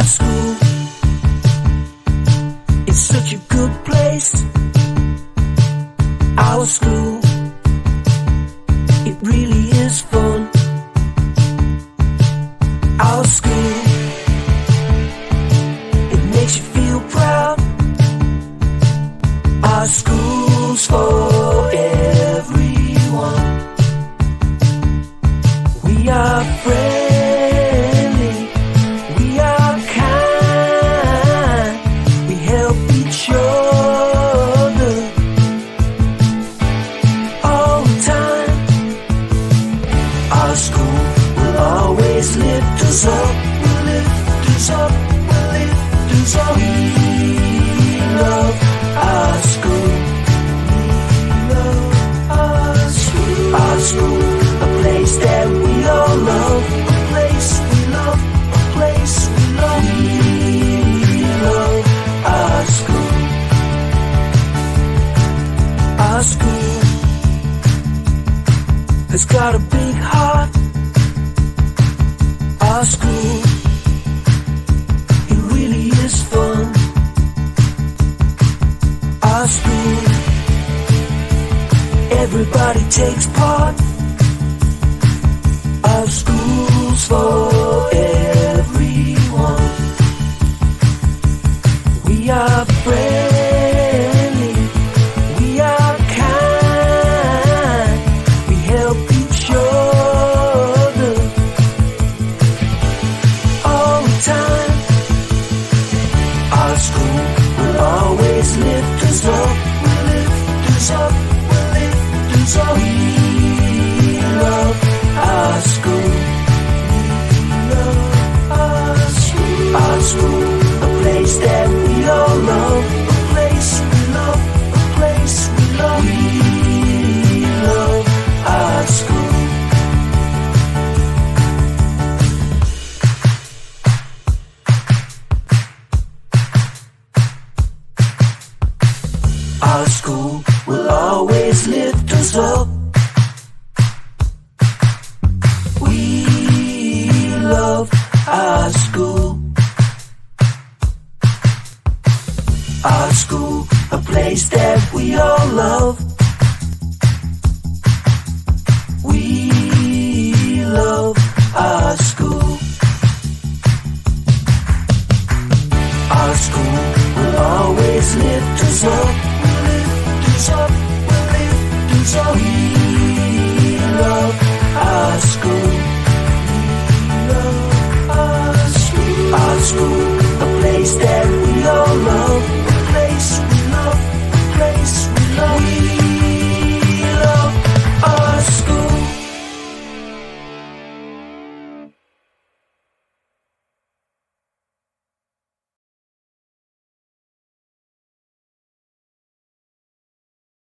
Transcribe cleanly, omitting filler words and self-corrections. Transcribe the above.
Our school, it's such a good place. Our school, it really is fun. Our school, it makes you feel proud. Our school's for everyone. We are friendly, we are kind, we help each other all the time. Our school will always lift us up, will lift us up, will lift us up. We love our school, we love our school. Our school, a place that we all love, a place we love, a place we love. We love our school. Our school has got a big heart. Our school, it really is fun. Our school, everybody takes part. Our school's for everyone. We are friendly, we are kind, we help each other all the time. Our school will always lift us up, will lift us up, will lift us up. We love our school, we love our school. Our school, a place that we all love, a place we love, a place we love. We love our school. Our school will always lift us up. We love our school. Our school, a place that we all love.